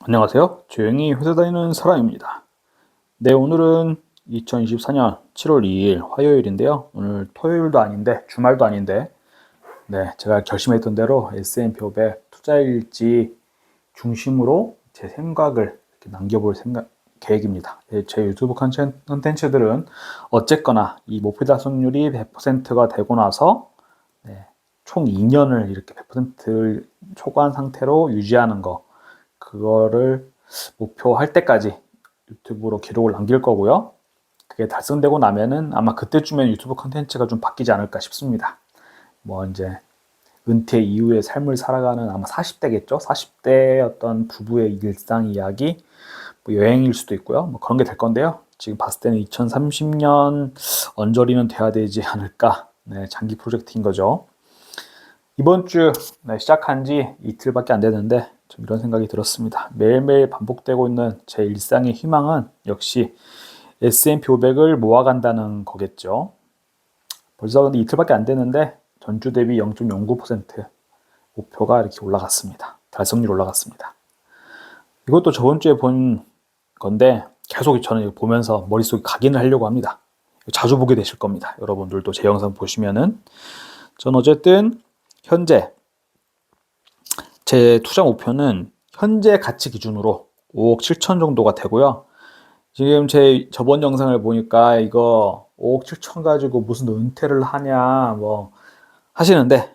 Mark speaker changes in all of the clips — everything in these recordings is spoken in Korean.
Speaker 1: 안녕하세요. 조용히 회사 다니는 사람입니다. 네, 오늘은 2024년 7월 2일 화요일인데요. 오늘 토요일도 아닌데 주말도 아닌데 네, 제가 결심했던 대로 S&P 500 투자일지 중심으로 제 생각을 이렇게 남겨볼 계획입니다. 제 유튜브 컨텐츠들은 어쨌거나 이 목표 달성률이 100%가 되고 나서 네, 총 2년을 이렇게 100%를 초과한 상태로 유지하는 거, 그거를 목표할 때까지 유튜브로 기록을 남길 거고요. 그게 달성되고 나면은 아마 그때쯤엔 유튜브 컨텐츠가 좀 바뀌지 않을까 싶습니다. 뭐 이제 은퇴 이후의 삶을 살아가는 아마 40대겠죠? 40대 어떤 부부의 일상 이야기, 뭐 여행일 수도 있고요. 뭐 그런 게 될 건데요. 지금 봤을 때는 2030년 언저리는 돼야 되지 않을까. 네, 장기 프로젝트인 거죠. 이번 주 시작한 지 이틀밖에 안 됐는데 좀 이런 생각이 들었습니다. 매일매일 반복되고 있는 제 일상의 희망은 역시 S&P 500을 모아간다는 거겠죠. 벌써 근데 이틀밖에 안 됐는데 전주 대비 0.09% 목표가 이렇게 올라갔습니다. 달성률 올라갔습니다. 이것도 저번 주에 본 건데 계속 저는 이거 보면서 머릿속에 각인을 하려고 합니다. 자주 보게 되실 겁니다. 여러분들도 제 영상 보시면은. 전 어쨌든 현재 제 투자 목표는 현재 가치 기준으로 5억 7천 정도가 되고요. 지금 제 저번 영상을 보니까 이거 5억 7천 가지고 무슨 은퇴를 하냐 뭐 하시는데,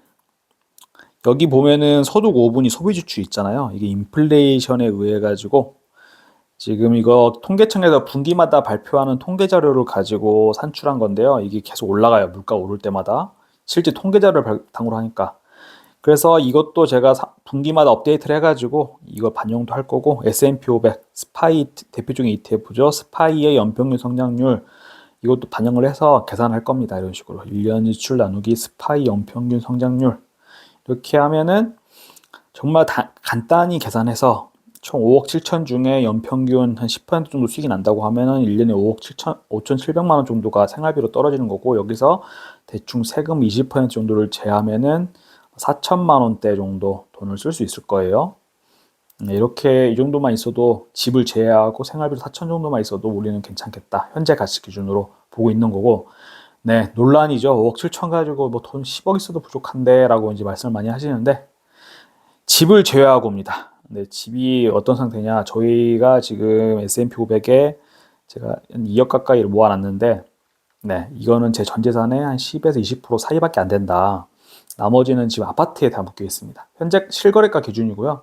Speaker 1: 여기 보면은 소득 5분위 소비 지출 있잖아요. 이게 인플레이션에 의해 가지고 지금 이거 통계청에서 분기마다 발표하는 통계 자료를 가지고 산출한 건데요. 이게 계속 올라가요. 물가 오를 때마다. 실제 통계 자료를 바탕으로 하니까. 그래서 이것도 제가 분기마다 업데이트를 해가지고 이걸 반영도 할 거고, S&P 500 스파이 대표적인 ETF죠. 스파이의 연평균 성장률 이것도 반영을 해서 계산할 겁니다. 이런 식으로 1년 지출 나누기 스파이 연평균 성장률 이렇게 하면은 정말 간단히 계산해서 총 5억 7천 중에 연평균 한 10% 정도 수익이 난다고 하면은 1년에 5억 7천 5,700만 원 정도가 생활비로 떨어지는 거고, 여기서 대충 세금 20% 정도를 제하면은 4천만 원대 정도 돈을 쓸 수 있을 거예요. 이렇게 이 정도만 있어도, 집을 제외하고 생활비로 4천 정도만 있어도 우리는 괜찮겠다. 현재 가치 기준으로 보고 있는 거고, 네, 논란이죠. 5억 7천 가지고 뭐 돈 10억 있어도 부족한데 라고 이제 말씀을 많이 하시는데, 집을 제외하고입니다. 네, 집이 어떤 상태냐. 저희가 지금 S&P 500에 제가 한 2억 가까이를 모아놨는데, 네, 이거는 제 전 재산의 한 10에서 20% 사이밖에 안 된다. 나머지는 지금 아파트에 다 묶여 있습니다. 현재 실거래가 기준이고요.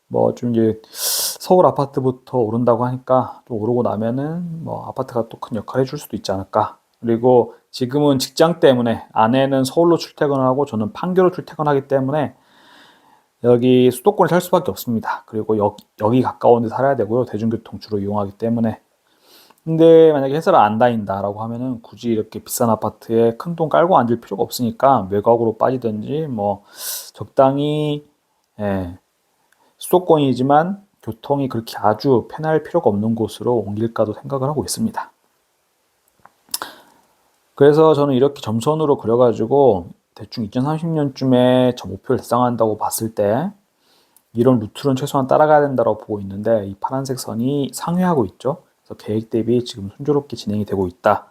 Speaker 1: 뭐 좀 이제 서울 아파트부터 오른다고 하니까 또 오르고 나면은 뭐 아파트가 또 큰 역할을 해줄 수도 있지 않을까. 그리고 지금은 직장 때문에 아내는 서울로 출퇴근을 하고 저는 판교로 출퇴근하기 때문에 여기 수도권에 살 수밖에 없습니다. 그리고 여기 가까운 데 살아야 되고요. 대중교통 주로 이용하기 때문에. 근데 만약에 회사를 안 다닌다라고 하면은 굳이 이렇게 비싼 아파트에 큰 돈 깔고 앉을 필요가 없으니까 외곽으로 빠지든지 뭐 적당히, 예, 수도권이지만 교통이 그렇게 아주 편할 필요가 없는 곳으로 옮길까도 생각을 하고 있습니다. 그래서 저는 이렇게 점선으로 그려가지고 대충 2030년쯤에 저 목표를 달성한다고 봤을 때 이런 루트는 최소한 따라가야 된다고 보고 있는데, 이 파란색 선이 상회하고 있죠. 그래서 계획 대비 지금 순조롭게 진행이 되고 있다.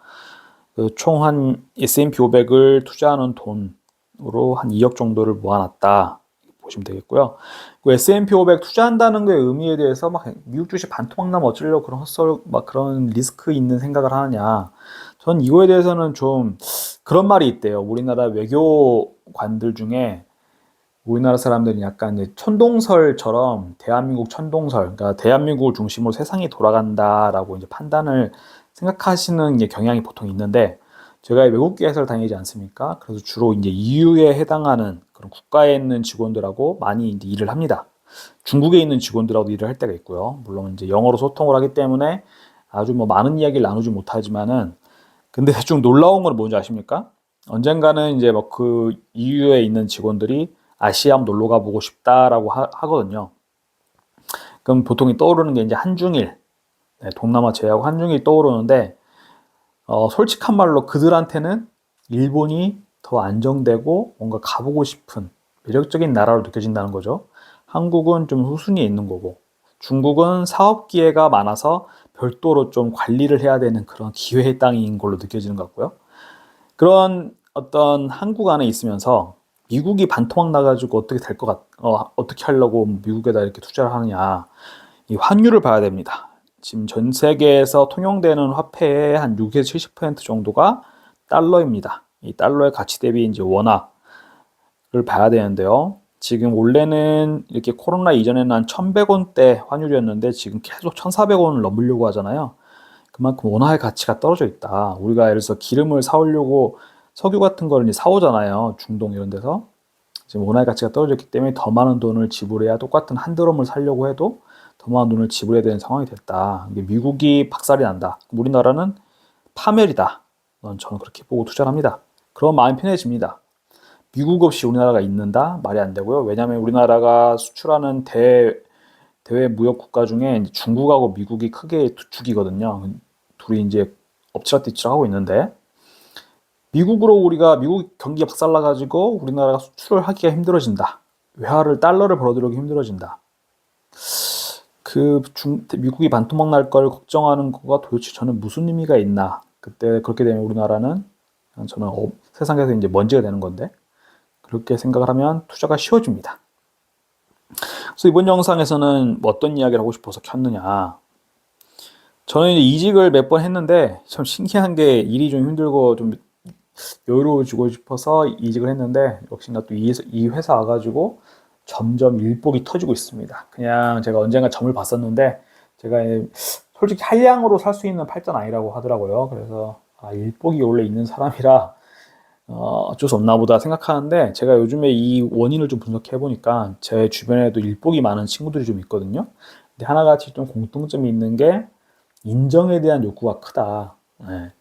Speaker 1: 총 한 S&P 500을 투자하는 돈으로 한 2억 정도를 모아놨다 보시면 되겠고요. 그 S&P 500 투자한다는 거의 의미에 대해서 막 미국 주식 반토막 나면 어쩌려고 그런 헛소리, 막 그런 리스크 있는 생각을 하느냐. 전 이거에 대해서는 좀 그런 말이 있대요. 우리나라 외교관들 중에 우리나라 사람들이 약간 이제 천동설처럼 대한민국 천동설, 그러니까 대한민국을 중심으로 세상이 돌아간다라고 이제 판단을 생각하시는 게 경향이 보통 있는데, 제가 외국계 회사를 다니지 않습니까? 그래서 주로 이제 EU에 해당하는 그런 국가에 있는 직원들하고 많이 이제 일을 합니다. 중국에 있는 직원들하고 일을 할 때가 있고요. 물론 이제 영어로 소통을 하기 때문에 아주 뭐 많은 이야기를 나누지 못하지만은, 근데 좀 놀라운 건 뭔지 아십니까? 언젠가는 이제 뭐 그 EU에 있는 직원들이 아시아 한번 놀러 가보고 싶다라고 하거든요. 그럼 보통 떠오르는 게 이제 한중일, 네, 동남아 제외하고 한중일 떠오르는데, 솔직한 말로 그들한테는 일본이 더 안정되고 뭔가 가보고 싶은 매력적인 나라로 느껴진다는 거죠. 한국은 좀 후순위에 있는 거고, 중국은 사업 기회가 많아서 별도로 좀 관리를 해야 되는 그런 기회의 땅인 걸로 느껴지는 것 같고요. 그런 어떤 한국 안에 있으면서 미국이 반토막 나가지고 어떻게 될 것 어떻게 하려고 미국에다 이렇게 투자를 하느냐. 이 환율을 봐야 됩니다. 지금 전 세계에서 통용되는 화폐의 한 6에서 70% 정도가 달러입니다. 이 달러의 가치 대비 이제 원화를 봐야 되는데요. 지금 원래는 이렇게 코로나 이전에는 한 1,100원대 환율이었는데 지금 계속 1,400원을 넘으려고 하잖아요. 그만큼 원화의 가치가 떨어져 있다. 우리가 예를 들어서 기름을 사오려고 석유 같은 거를 이제 사오잖아요. 중동 이런 데서. 지금 원화의 가치가 떨어졌기 때문에 더 많은 돈을 지불해야 똑같은 한 드럼을 사려고 해도 더 많은 돈을 지불해야 되는 상황이 됐다. 미국이 박살이 난다. 우리나라는 파멸이다. 저는 그렇게 보고 투자를 합니다. 그럼 마음이 편해집니다. 미국 없이 우리나라가 있는다? 말이 안 되고요. 왜냐하면 우리나라가 수출하는 대외 무역 국가 중에 중국하고 미국이 크게 두 축이거든요. 둘이 이제 엎치락뒤치락 하고 있는데 미국 경기가 박살나가지고 우리나라가 수출을 하기가 힘들어진다. 달러를 벌어들이기 힘들어진다. 미국이 반토막 날 걸 걱정하는 거가 도대체 저는 무슨 의미가 있나. 그때 그렇게 되면 우리나라는 저는 세상에서 이제 먼지가 되는 건데 그렇게 생각을 하면 투자가 쉬워집니다. 그래서 이번 영상에서는 어떤 이야기를 하고 싶어서 켰느냐. 저는 이제 이직을 몇 번 했는데 참 신기한 게 일이 좀 힘들고 좀 여유로워지고 싶어서 이직을 했는데 역시나 또 이 회사 와가지고 점점 일복이 터지고 있습니다. 그냥 제가 언젠가 점을 봤었는데 제가 솔직히 한량으로 살 수 있는 팔자는 아니라고 하더라고요. 그래서 일복이 원래 있는 사람이라 어쩔 수 없나 보다 생각하는데 제가 요즘에 이 원인을 좀 분석해 보니까 제 주변에도 일복이 많은 친구들이 좀 있거든요. 근데 하나같이 좀 공통점이 있는 게 인정에 대한 욕구가 크다. 네.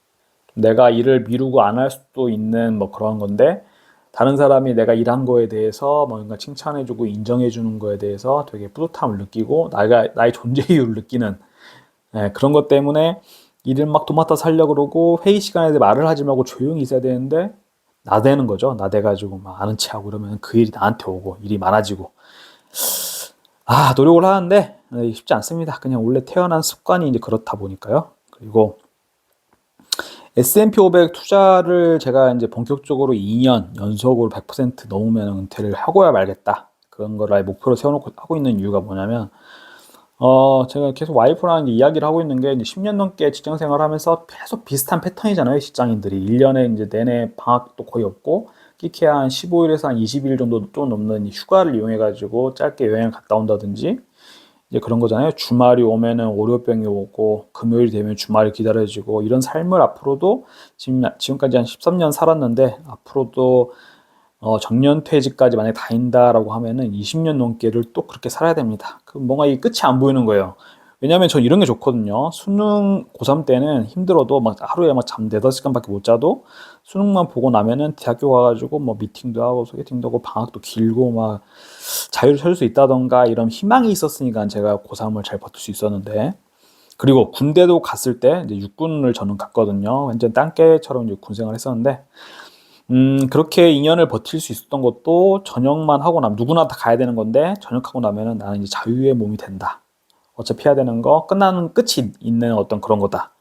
Speaker 1: 내가 일을 미루고 안 할 수도 있는 뭐 그런 건데 다른 사람이 내가 일한 거에 대해서 뭔가 칭찬해주고 인정해주는 거에 대해서 되게 뿌듯함을 느끼고 나의 존재 이유를 느끼는 그런 것 때문에 일을 막 도맡아 살려고 그러고 회의 시간에 말을 하지 말고 조용히 있어야 되는데 나대는 거죠. 나대가지고 막 아는 체하고 이러면 그 일이 나한테 오고 일이 많아지고 노력을 하는데 쉽지 않습니다. 그냥 원래 태어난 습관이 이제 그렇다 보니까요. 그리고 S&P 500 투자를 제가 이제 본격적으로 2년 연속으로 100% 넘으면 은퇴를 하고야 말겠다. 그런 거를 목표로 세워놓고 하고 있는 이유가 뭐냐면, 제가 계속 와이프랑 이야기를 하고 있는 게 이제 10년 넘게 직장 생활을 하면서 계속 비슷한 패턴이잖아요, 직장인들이. 1년에 이제 내내 방학도 거의 없고, 끼케야 한 15일에서 한 20일 정도 좀 넘는 휴가를 이용해가지고 짧게 여행을 갔다 온다든지, 이제 그런 거잖아요. 주말이 오면은 월요병이 오고 금요일이 되면 주말이 기다려지고 이런 삶을 앞으로도 지금까지 한 13년 살았는데 앞으로도 정년퇴직까지 만약에 다닌다라고 하면은 20년 넘게를 또 그렇게 살아야 됩니다. 뭔가 이 끝이 안 보이는 거예요. 왜냐면 전 이런 게 좋거든요. 수능 고3 때는 힘들어도 막 하루에 막 잠 4-5시간밖에 못 자도 수능만 보고 나면은 대학교 가가지고 뭐 미팅도 하고 소개팅도 하고 방학도 길고 막 자유를 찾을 수 있다던가 이런 희망이 있었으니까 제가 고3을 잘 버틸 수 있었는데 그리고 군대도 갔을 때 이제 육군을 저는 갔거든요. 완전 땅개처럼 이제 군생활을 했었는데 그렇게 2년을 버틸 수 있었던 것도 전역만 하고 나면 누구나 다 가야 되는 건데 전역하고 나면은 나는 이제 자유의 몸이 된다. 어차피 해야 되는 거 끝나는 끝이 있는 어떤 그런 거다.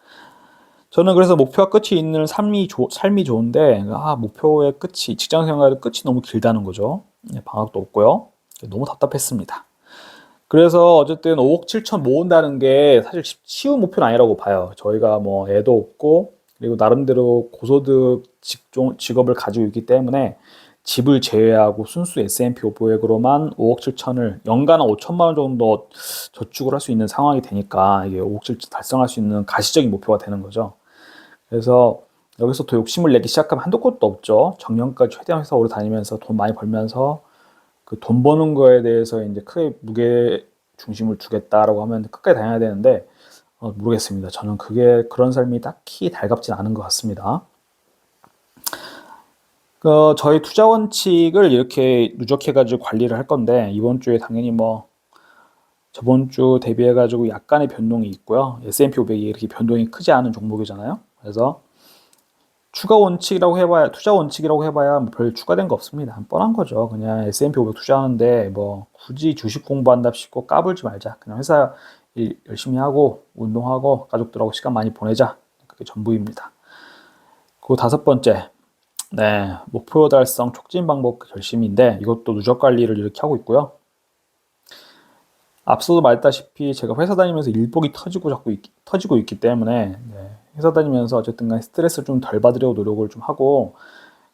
Speaker 1: 저는 그래서 목표와 끝이 있는 삶이 좋은데 목표의 끝이 직장 생활의 끝이 너무 길다는 거죠. 방학도 없고요. 너무 답답했습니다. 그래서 어쨌든 5억 7천 모은다는 게 사실 쉬운 목표는 아니라고 봐요. 저희가 뭐 애도 없고 그리고 나름대로 고소득 직업을 가지고 있기 때문에 집을 제외하고 순수 S&P 500으로만 5억 7천을 연간 5천만 원 정도 저축을 할 수 있는 상황이 되니까 이게 5억 7천 달성할 수 있는 가시적인 목표가 되는 거죠. 그래서 여기서 더 욕심을 내기 시작하면 한도 끝도 없죠. 정년까지 최대한 회사 오래 다니면서 돈 많이 벌면서 그 돈 버는 거에 대해서 이제 크게 무게 중심을 두겠다라고 하면 끝까지 다녀야 되는데 모르겠습니다. 저는 그런 삶이 딱히 달갑진 않은 것 같습니다. 저희 투자 원칙을 이렇게 누적해가지고 관리를 할 건데 이번 주에 당연히 뭐 저번 주 대비해가지고 약간의 변동이 있고요. S&P 500이 이렇게 변동이 크지 않은 종목이잖아요. 그래서 추가 원칙이라고 해봐야, 투자 원칙이라고 해봐야 뭐 별 추가된 거 없습니다. 뻔한 거죠. 그냥 S&P 500 투자하는데 뭐 굳이 주식 공부한답시고 까불지 말자. 그냥 회사 일 열심히 하고 운동하고 가족들하고 시간 많이 보내자. 그게 전부입니다. 그리고 다섯 번째, 네, 목표 달성 촉진 방법 결심인데 이것도 누적 관리를 이렇게 하고 있고요. 앞서도 말했다시피 제가 회사 다니면서 일복이 터지고 있기 때문에 네, 회사 다니면서 어쨌든 간 스트레스를 좀 덜 받으려고 노력을 좀 하고,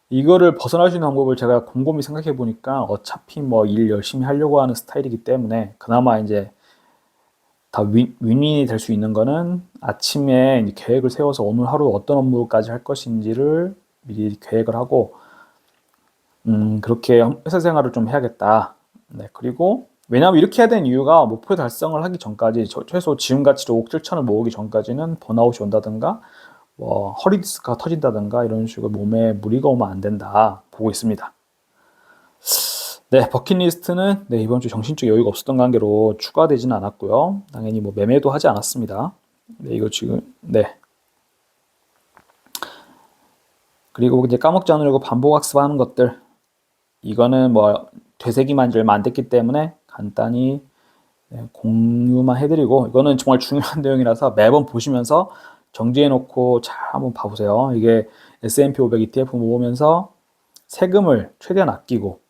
Speaker 1: 이거를 벗어날 수 있는 방법을 제가 곰곰이 생각해 보니까 어차피 뭐 일 열심히 하려고 하는 스타일이기 때문에 그나마 이제 다 윈윈이 될 수 있는 거는 아침에 이제 계획을 세워서 오늘 하루 어떤 업무까지 할 것인지를 미리 계획을 하고, 그렇게 회사 생활을 좀 해야겠다. 네, 그리고 왜냐하면 이렇게 해야 되는 이유가 목표 달성을 하기 전까지 최소 지금 가치로 5억 7천을 모으기 전까지는 번아웃이 온다든가 뭐 허리 디스크가 터진다든가 이런 식으로 몸에 무리가 오면 안 된다 보고 있습니다. 네, 버킷리스트는 네, 이번 주 정신적 여유가 없었던 관계로 추가되지는 않았고요. 당연히 뭐 매매도 하지 않았습니다. 네, 이거 지금 네. 그리고 이제 까먹지 않으려고 반복 학습하는 것들, 이거는 뭐 되새기만 지 얼마 안 됐기 때문에 간단히 네, 공유만 해드리고, 이거는 정말 중요한 내용이라서 매번 보시면서 정지해 놓고 잘 한번 봐보세요. 이게 S&P 500 ETF 모으면서 세금을 최대한 아끼고,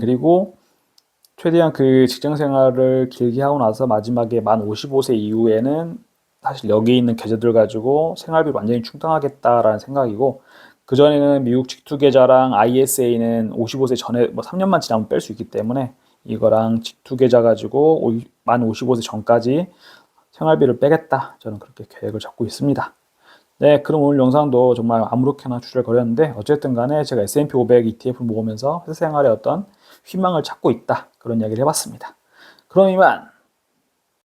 Speaker 1: 그리고 최대한 그 직장 생활을 길게 하고 나서 마지막에 만 55세 이후에는 사실 여기 있는 계좌들 가지고 생활비를 완전히 충당하겠다라는 생각이고, 그전에는 미국 직투계좌랑 ISA는 55세 전에 뭐 3년만 지나면 뺄 수 있기 때문에 이거랑 직투계좌 가지고 만 55세 전까지 생활비를 빼겠다. 저는 그렇게 계획을 잡고 있습니다. 네, 그럼 오늘 영상도 정말 아무렇게나 주절거렸는데 어쨌든 간에 제가 S&P 500 ETF 모으면서 회사 생활에 어떤 희망을 찾고 있다. 그런 이야기를 해봤습니다. 그럼 이만